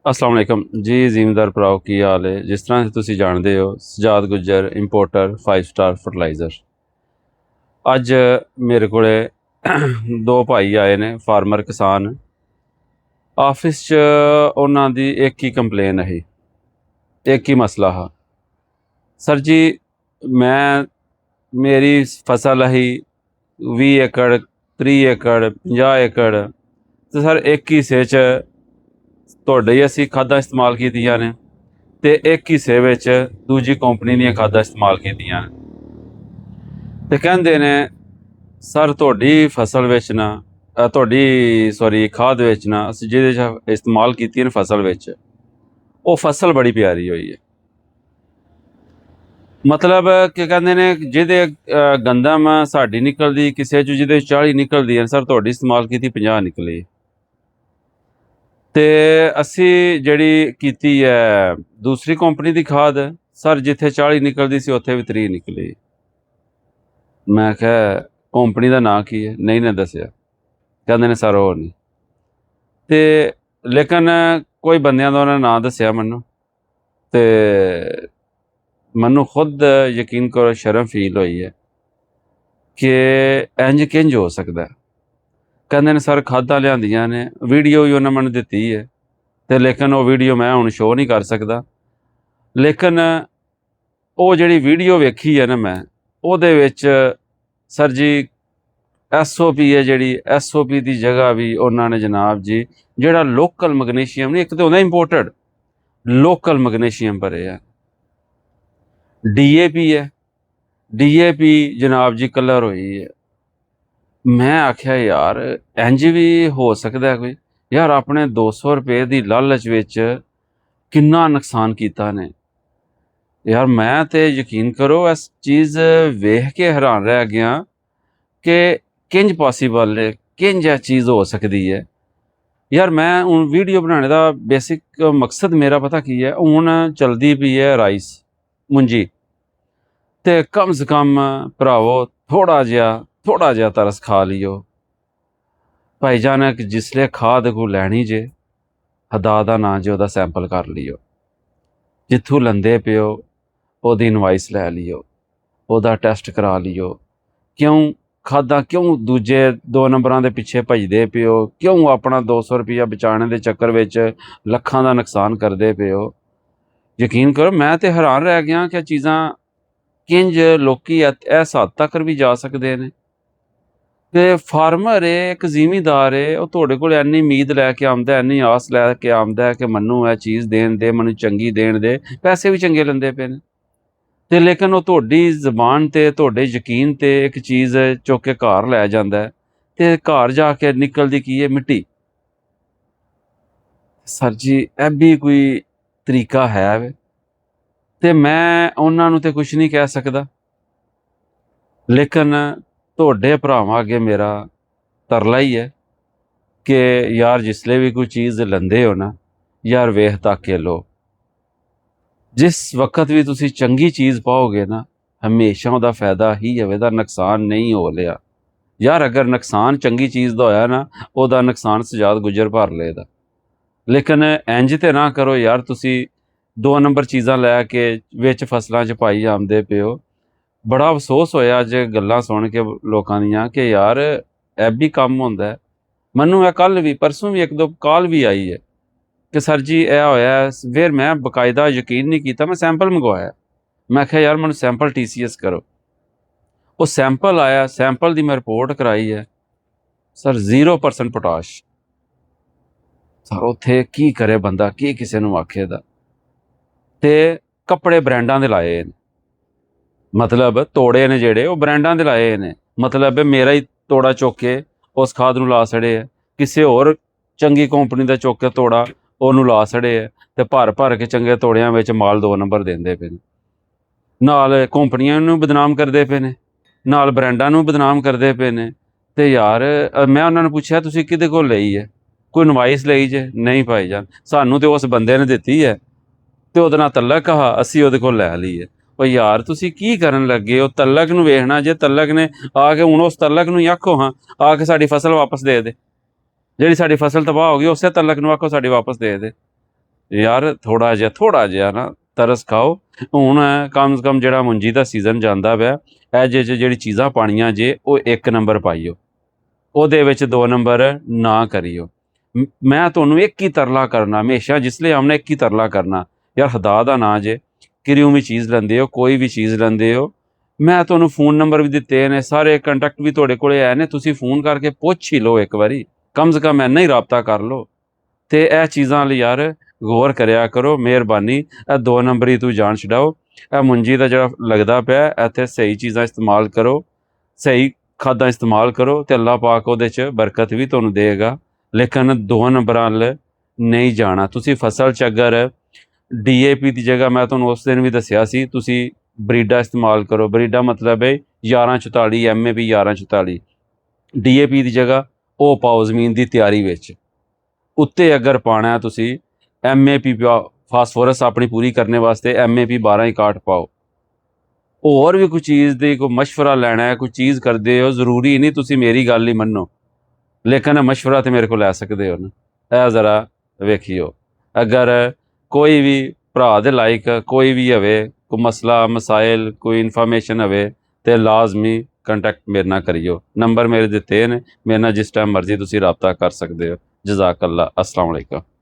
अस्सलाम वालेकुम जी ਜ਼ਿਮੀਂਦਾਰ ਭਰਾਓ ਕੀ ਹਾਲ ਹੈ। ਜਿਸ ਤਰ੍ਹਾਂ ਤੁਸੀਂ ਜਾਣਦੇ ਹੋ ਸਜਾਦ ਗੁੱਜਰ ਇੰਪੋਰਟਰ 5 ਸਟਾਰ ਫਰਟੀਲਾਈਜ਼ਰ। ਅੱਜ ਮੇਰੇ ਕੋਲੇ ਦੋ ਭਾਈ ਆਏ ਨੇ ਫਾਰਮਰ ਕਿਸਾਨ। ਆਫਿਸ 'ਚ ਉਹਨਾਂ ਦੀ ਇੱਕ ਹੀ ਕੰਪਲੇਨ ਹੈ, ਇੱਕ ਹੀ ਮਸਲਾ ਹੈ। ਸਰ ਜੀ ਮੈਂ ਮੇਰੀ ਫਸਲ ਹੈ 20 ਏਕੜ 30 ਏਕੜ 50 ਏਕੜ ਤੇ ਸਰ ਇੱਕ ਹਿੱਸੇ 'ਚ ਤੁਹਾਡੇ ਹੀ ਅਸੀਂ ਖਾਦਾਂ ਇਸਤੇਮਾਲ ਕੀਤੀਆਂ ਨੇ ਤੇ ਇੱਕ ਹਿੱਸੇ ਵਿੱਚ ਦੂਜੀ ਕੰਪਨੀ ਦੀਆਂ ਖਾਦਾਂ ਇਸਤੇਮਾਲ ਕੀਤੀਆਂ ਤੇ ਕਹਿੰਦੇ ਨੇ ਸਰ ਤੁਹਾਡੀ ਫਸਲ ਵਿੱਚ ਨਾ ਤੁਹਾਡੀ ਖਾਦ ਵਿੱਚ ਨਾ ਅਸੀਂ ਜਿਹਦੇ 'ਚ ਇਸਤੇਮਾਲ ਕੀਤੀ ਨੇ ਫਸਲ ਵਿੱਚ, ਉਹ ਫਸਲ ਬੜੀ ਪਿਆਰੀ ਹੋਈ ਹੈ। ਮਤਲਬ ਕਿ ਕਹਿੰਦੇ ਨੇ ਜਿਹਦੇ ਗੰਦਮ ਸਾਡੀ ਨਿਕਲਦੀ ਕਿਸੇ 'ਚ ਜਿਹਦੇ 40 ਨਿਕਲਦੀ ਹੈ, ਸਰ ਤੁਹਾਡੀ ਇਸਤੇਮਾਲ ਕੀਤੀ 50 ਨਿਕਲੀ। ਤੇ ਅਸੀਂ ਜਿਹੜੀ ਕੀਤੀ ਹੈ ਦੂਸਰੀ ਕੰਪਨੀ ਦੀ ਖਾਦ, ਸਰ ਜਿੱਥੇ 40 ਨਿਕਲਦੀ ਸੀ ਉੱਥੇ ਵੀ 30 ਨਿਕਲੀ। ਮੈਂ ਕਿਹਾ ਕੰਪਨੀ ਦਾ ਨਾਂ ਕੀ ਹੈ? ਨਹੀਂ ਨੇ ਦੱਸਿਆ। ਕਹਿੰਦੇ ਨੇ ਸਰ ਉਹ ਨਹੀਂ। ਤੇ ਲੇਕਿਨ ਕੋਈ ਬੰਦਿਆਂ ਦਾ ਉਹਨਾਂ ਨਾਂ ਦੱਸਿਆ ਮੈਨੂੰ, ਤੇ ਮੈਨੂੰ ਖੁਦ ਯਕੀਨ ਕਰੋ ਸ਼ਰਮ ਫੀਲ ਹੋਈ ਹੈ ਕਿ ਇੰਜ ਕਿੰਜ ਹੋ ਸਕਦਾ। ਕਹਿੰਦੇ ਨੇ ਸਰ ਖਾਦਾਂ ਲਿਆਂਦੀਆਂ ਨੇ, ਵੀਡੀਓ ਵੀ ਉਹਨਾਂ ਮੈਨੂੰ ਦਿੱਤੀ ਹੈ ਤੇ ਲੇਕਿਨ ਉਹ ਵੀਡੀਓ ਮੈਂ ਹੁਣ ਸ਼ੋਅ ਨਹੀਂ ਕਰ ਸਕਦਾ। ਲੇਕਿਨ ਉਹ ਜਿਹੜੀ ਵੀਡੀਓ ਵੇਖੀ ਹੈ ਨਾ ਮੈਂ, ਉਹਦੇ ਵਿੱਚ ਸਰ ਜੀ SOP ਹੈ, ਜਿਹੜੀ SOP ਦੀ ਜਗ੍ਹਾ ਵੀ ਉਹਨਾਂ ਨੇ ਜਨਾਬ ਜੀ ਜਿਹੜਾ ਲੋਕਲ ਮੈਗਨੀਸ਼ੀਅਮ ਨਹੀਂ, ਇੱਕ ਤਾਂ ਹੁੰਦਾ ਇੰਪੋਰਟਡ, ਲੋਕਲ ਮੈਗਨੀਸ਼ੀਅਮ ਭਰੇ ਆ। DAP ਹੈ, DAP ਜਨਾਬ ਜੀ ਕਲਰ ਹੋਈ ਹੈ। ਮੈਂ ਆਖਿਆ ਯਾਰ ਇੰਜ ਵੀ ਹੋ ਸਕਦਾ ਕੋਈ? ਯਾਰ ਆਪਣੇ 200 ਰੁਪਏ ਦੀ ਲਾਲਚ ਵਿੱਚ ਕਿੰਨਾ ਨੁਕਸਾਨ ਕੀਤਾ ਨੇ ਯਾਰ। ਮੈਂ ਤੇ ਯਕੀਨ ਕਰੋ ਇਸ ਚੀਜ਼ ਵੇਖ ਕੇ ਹੈਰਾਨ ਰਹਿ ਗਿਆ ਕਿ ਕਿੰਜ ਪੋਸੀਬਲ ਹੈ, ਕਿੰਜ ਇਹ ਚੀਜ਼ ਹੋ ਸਕਦੀ ਹੈ। ਯਾਰ ਮੈਂ ਹੁਣ ਵੀਡੀਓ ਬਣਾਉਣੇ ਦਾ ਬੇਸਿਕ ਮਕਸਦ ਮੇਰਾ ਪਤਾ ਕੀ ਹੈ, ਹੁਣ ਚਲਦੀ ਪਈ ਹੈ ਰਾਈਸ ਮੁੰਜੀ, ਤੇ ਕਮ ਸੇ ਕਮ ਭਰਾਵੋ ਥੋੜਾ ਜਿਹਾ ਤਰਸ ਖਾ ਲਿਓ। ਭਾਈ ਜਾਨ ਜਿਸਲੇ ਖਾਦ ਕੋ ਲੈਣੀ ਜੇ ਹਦਾ ਦਾ ਨਾਂ ਜੇ ਉਹਦਾ ਸੈਂਪਲ ਕਰ ਲਿਓ, ਜਿੱਥੋਂ ਲੰਦੇ ਪਿਓ ਉਹਦੀ ਇਨਵਾਇਸ ਲੈ ਲਿਓ, ਉਹਦਾ ਟੈਸਟ ਕਰਾ ਲਿਓ। ਕਿਉਂ ਖਾਦਾਂ ਕਿਉਂ ਦੂਜੇ 2 ਨੰਬਰਾਂ ਦੇ ਪਿੱਛੇ ਭਜਦੇ ਪਿਓ? ਕਿਉਂ ਆਪਣਾ 200 ਰੁਪਈਆ ਬਚਾਉਣੇ ਦੇ ਚੱਕਰ ਵਿੱਚ ਲੱਖਾਂ ਦਾ ਨੁਕਸਾਨ ਕਰਦੇ ਪਿਓ? ਯਕੀਨ ਕਰੋ ਮੈਂ ਤੇ ਹੈਰਾਨ ਰਹਿ ਗਿਆ ਕਿ ਚੀਜ਼ਾਂ ਕਿੰਜ ਲੋਕੀ ਇਸ ਹੱਦ ਤੱਕ ਵੀ ਜਾ ਸਕਦੇ ਨੇ। ਤੇ ਫਾਰਮਰ ਏ, ਇੱਕ ਜ਼ਿਮੀਂਦਾਰ ਏ, ਉਹ ਤੁਹਾਡੇ ਕੋਲ ਇੰਨੀ ਉਮੀਦ ਲੈ ਕੇ ਆਉਂਦਾ, ਇੰਨੀ ਆਸ ਲੈ ਕੇ ਆਉਂਦਾ ਕਿ ਮੈਨੂੰ ਇਹ ਚੀਜ਼ ਦੇਣ ਦੇ, ਮੈਨੂੰ ਚੰਗੀ ਦੇਣ ਦੇ, ਪੈਸੇ ਵੀ ਚੰਗੇ ਲੈਂਦੇ ਪਏ ਨੇ। ਤੇ ਲੇਕਿਨ ਉਹ ਤੁਹਾਡੀ ਜ਼ਬਾਨ ਤੇ ਤੁਹਾਡੇ ਯਕੀਨ ਤੇ ਇੱਕ ਚੀਜ਼ ਚੁੱਕ ਕੇ ਘਰ ਲੈ ਜਾਂਦਾ ਤੇ ਘਰ ਜਾ ਕੇ ਨਿਕਲਦੀ ਕੀ ਹੈ? ਮਿੱਟੀ। ਸਰ ਜੀ ਇਹ ਵੀ ਕੋਈ ਤਰੀਕਾ ਹੈ ਵੇ? ਤੇ ਮੈਂ ਉਹਨਾਂ ਨੂੰ ਤੇ ਕੁਝ ਨਹੀਂ ਕਹਿ ਸਕਦਾ, ਲੇਕਿਨ ਤੁਹਾਡੇ ਭਰਾਵਾਂ ਅੱਗੇ ਮੇਰਾ ਤਰਲਾ ਹੀ ਹੈ ਕਿ ਯਾਰ ਜਿਸਲੇ ਵੀ ਕੋਈ ਚੀਜ਼ ਲੈਂਦੇ ਹੋ ਨਾ, ਯਾਰ ਵੇਖ ਤੱਕ ਕੇ ਲਓ। ਜਿਸ ਵਕਤ ਵੀ ਤੁਸੀਂ ਚੰਗੀ ਚੀਜ਼ ਪਾਓਗੇ ਨਾ, ਹਮੇਸ਼ਾ ਉਹਦਾ ਫਾਇਦਾ ਹੀ ਹੋਵੇਗਾ, ਨੁਕਸਾਨ ਨਹੀਂ ਹੋ ਲਿਆ। ਯਾਰ ਅਗਰ ਨੁਕਸਾਨ ਚੰਗੀ ਚੀਜ਼ ਦਾ ਹੋਇਆ ਨਾ, ਉਹਦਾ ਨੁਕਸਾਨ ਸਜਾਦ ਗੁੱਜਰ ਭਰ ਲਏਗਾ। ਲੇਕਿਨ ਇੰਜ ਤੇ ਨਾ ਕਰੋ ਯਾਰ, ਤੁਸੀਂ 2 ਨੰਬਰ ਚੀਜ਼ਾਂ ਲੈ ਕੇ ਵਿੱਚ ਫਸਲਾਂ 'ਚ ਪਾਈ ਆਉਂਦੇ ਪਿਓ। ਬੜਾ ਅਫਸੋਸ ਹੋਇਆ ਅੱਜ ਗੱਲਾਂ ਸੁਣ ਕੇ ਲੋਕਾਂ ਦੀਆਂ ਕਿ ਯਾਰ ਇਹ ਵੀ ਕੰਮ ਹੁੰਦਾ। ਮੈਨੂੰ ਇਹ ਕੱਲ੍ਹ ਵੀ ਪਰਸੋਂ ਵੀ 1-2 ਕਾਲ ਵੀ ਆਈ ਹੈ ਕਿ ਸਰ ਜੀ ਇਹ ਹੋਇਆ। ਫਿਰ ਮੈਂ ਬਕਾਇਦਾ ਯਕੀਨ ਨਹੀਂ ਕੀਤਾ, ਮੈਂ ਸੈਂਪਲ ਮੰਗਵਾਇਆ। ਮੈਂ ਕਿਹਾ ਯਾਰ ਮੈਨੂੰ ਸੈਂਪਲ TCS ਕਰੋ। ਉਹ ਸੈਂਪਲ ਆਇਆ, ਸੈਂਪਲ ਦੀ ਮੈਂ ਰਿਪੋਰਟ ਕਰਾਈ ਹੈ, ਸਰ 0% ਪੋਟਾਸ਼। ਸਰ ਉੱਥੇ ਕੀ ਕਰੇ ਬੰਦਾ, ਕੀ ਕਿਸੇ ਨੂੰ ਆਖੇ ਦਾ। ਤੇ ਕੱਪੜੇ ਬ੍ਰਾਂਡਾਂ ਦੇ ਲਾਏ ਨੇ, ਮਤਲਬ ਤੋੜੇ ਨੇ ਜਿਹੜੇ ਉਹ ਬ੍ਰਾਂਡਾਂ ਦੇ ਲਾਏ ਨੇ। ਮਤਲਬ ਮੇਰਾ ਹੀ ਤੋੜਾ ਚੁੱਕ ਕੇ ਉਸ ਖਾਦ ਨੂੰ ਲਾ ਛੜੇ ਹੈ, ਕਿਸੇ ਹੋਰ ਚੰਗੀ ਕੰਪਨੀ ਦਾ ਚੁੱਕ ਕੇ ਤੋੜਾ ਉਹਨੂੰ ਲਾ ਛੜੇ ਹੈ, ਤੇ ਭਰ ਕੇ ਚੰਗੇ ਤੋੜਿਆਂ ਵਿੱਚ ਮਾਲ 2 ਨੰਬਰ ਦਿੰਦੇ ਪਏ ਨੇ। ਨਾਲ ਕੰਪਨੀਆਂ ਨੂੰ ਬਦਨਾਮ ਕਰਦੇ ਪਏ ਨੇ, ਨਾਲ ਬ੍ਰਾਂਡਾਂ ਨੂੰ ਬਦਨਾਮ ਕਰਦੇ ਪਏ ਨੇ। ਤੇ ਯਾਰ ਮੈਂ ਉਹਨਾਂ ਨੂੰ ਪੁੱਛਿਆ ਤੁਸੀਂ ਕਿਹਦੇ ਕੋਲ ਲਈ ਹੈ? ਕੋਈ ਇਨਵਾਇਸ ਲਈ ਜੇ? ਨਹੀਂ ਭਾਈ ਜਾਨ, ਸਾਨੂੰ ਤੇ ਉਸ ਬੰਦੇ ਨੇ ਦਿੱਤੀ ਹੈ ਤੇ ਉਹਦੇ ਨਾਲ ਤਲਕ ਆ, ਅਸੀਂ ਉਹਦੇ ਕੋਲ ਲੈ ਲਈ ਹੈ। ਉਹ ਯਾਰ ਤੁਸੀਂ ਕੀ ਕਰਨ ਲੱਗੇ ਹੋ? ਤਲਕ ਨੂੰ ਵੇਖਣਾ ਜੇ ਤਲਕ ਨੇ ਆ ਕੇ ਹੁਣ ਉਸ ਤਲਕ ਨੂੰ ਹੀ ਆਖੋ ਹਾਂ ਆ ਕੇ ਸਾਡੀ ਫਸਲ ਵਾਪਸ ਦੇ ਦੇ। ਜਿਹੜੀ ਸਾਡੀ ਫਸਲ ਤਬਾਹ ਹੋ ਗਈ ਉਸੇ ਤਲਕ ਨੂੰ ਆਖੋ ਸਾਡੀ ਵਾਪਸ ਦੇ ਦੇ। ਯਾਰ ਥੋੜਾ ਜਿਹਾ ਨਾ ਤਰਸ ਖਾਓ। ਹੁਣ ਕਮ ਸੇ ਕਮ ਜਿਹੜਾ ਮੁੰਜੀ ਦਾ ਸੀਜ਼ਨ ਜਾਂਦਾ ਪਿਆ, ਇਹ ਜਿਹੜੀ ਚੀਜ਼ਾਂ ਪਾਣੀਆਂ ਜੇ ਉਹ 1 ਨੰਬਰ ਪਾਈਓ, ਉਹਦੇ ਵਿੱਚ 2 ਨੰਬਰ ਨਾ ਕਰਿਓ। ਮੈਂ ਤੁਹਾਨੂੰ ਇੱਕ ਹੀ ਤਰਲਾ ਕਰਨਾ ਹਮੇਸ਼ਾ, ਜਿਸਲੇ ਆਮਨੇ ਇੱਕ ਹੀ ਤਰਲਾ ਕਰਨਾ, ਯਾਰ ਖੁਦਾ ਦਾ ਨਾਂ ਜੇ ਕਿਰਿਓ ਵੀ ਚੀਜ਼ ਲੈਂਦੇ ਹੋ, ਕੋਈ ਵੀ ਚੀਜ਼ ਲੈਂਦੇ ਹੋ, ਮੈਂ ਤੁਹਾਨੂੰ फ़ोन नंबर भी ਦਿੱਤੇ ਨੇ, ਸਾਰੇ ਕੰਟੈਕਟ ਵੀ ਤੁਹਾਡੇ ਕੋਲੇ ਹੈ ਨੇ, ਤੁਸੀਂ फ़ोन ਕਰਕੇ ਪੁੱਛ ਹੀ ਲਓ ਇੱਕ ਵਾਰੀ, ਕਮ ਸੇ ਕਮ ਇੰਨਾ ਹੀ ਰਾਬਤਾ ਕਰ ਲਓ। ਤੇ ਇਹ ਚੀਜ਼ਾਂ ਲਈ ਯਾਰ ਗੌਰ ਕਰਿਆ ਕਰੋ, ਮਿਹਰਬਾਨੀ। ਇਹ 2 ਨੰਬਰੀ ਤੂੰ ਜਾਨ ਛਡਾਓ। ਇਹ ਮੁੰਜੀ ਦਾ ਜਿਹੜਾ ਲੱਗਦਾ ਪਿਆ, ਇੱਥੇ ਸਹੀ ਚੀਜ਼ਾਂ ਇਸਤੇਮਾਲ ਕਰੋ, ਸਹੀ ਖਾਦਾਂ ਇਸਤੇਮਾਲ ਕਰੋ, ਤੇ ਅੱਲਾਹ ਪਾਕ ਉਹਦੇ 'ਚ ਬਰਕਤ ਵੀ ਤੁਹਾਨੂੰ ਦੇਗਾ। ਲੇਕਿਨ 2 ਨੰਬਰਾਂ ਵੱਲ ਨਹੀਂ ਜਾਣਾ। ਤੁਸੀਂ ਫਸਲ 'ਚ ਅਗਰ DAP ਦੀ ਜਗ੍ਹਾ, ਮੈਂ ਤੁਹਾਨੂੰ ਉਸ ਦਿਨ ਵੀ ਦੱਸਿਆ ਸੀ, ਤੁਸੀਂ ਬਰੀਡਾ ਇਸਤੇਮਾਲ ਕਰੋ। ਬਰੀਡਾ ਮਤਲਬ ਹੈ 1144 MAP 1144। DAP ਦੀ ਜਗ੍ਹਾ ਉਹ ਪਾਓ ਜ਼ਮੀਨ ਦੀ ਤਿਆਰੀ ਵਿੱਚ। ਉੱਤੇ ਅਗਰ ਪਾਣਾ ਤੁਸੀਂ MAP ਪਾਓ, ਫਾਸਫੋਰਸ ਆਪਣੀ ਪੂਰੀ ਕਰਨੇ ਵਾਸਤੇ MAP 1261 ਪਾਓ। ਹੋਰ ਵੀ ਕੋਈ ਚੀਜ਼ ਦੀ ਕੋਈ ਮਸ਼ਵਰਾ ਲੈਣਾ ਹੈ, ਕੋਈ ਚੀਜ਼ ਕਰਦੇ ਹੋ, ਜ਼ਰੂਰੀ ਨਹੀਂ ਤੁਸੀਂ ਮੇਰੀ ਗੱਲ ਹੀ ਮੰਨੋ, ਲੇਕਿਨ ਮਸ਼ਵਰਾ ਤੇ ਮੇਰੇ ਕੋਲ ਲੈ ਸਕਦੇ ਹੋ ਨਾ। ਇਹ ਜ਼ਰਾ ਵੇਖਿਓ। ਅਗਰ ਕੋਈ ਵੀ ਭਰਾ ਦੇ ਲਾਇਕ ਕੋਈ ਵੀ ਹੋਵੇ, ਕੋਈ ਮਸਲਾ ਮਸਾਇਲ, ਕੋਈ ਇਨਫੋਰਮੇਸ਼ਨ ਹੋਵੇ, ਤੇ ਲਾਜ਼ਮੀ ਕੰਟੈਕਟ ਮੇਰੇ ਨਾਲ ਕਰਿਓ। ਨੰਬਰ ਮੇਰੇ ਦਿੱਤੇ ਨੇ, ਮੇਰੇ ਨਾਲ ਜਿਸ ਟਾਈਮ ਮਰਜ਼ੀ ਤੁਸੀਂ ਰਾਬਤਾ ਕਰ ਸਕਦੇ ਹੋ। ਜਜ਼ਾਕ ਅੱਲਾ। अस्सलाम वालेकुम।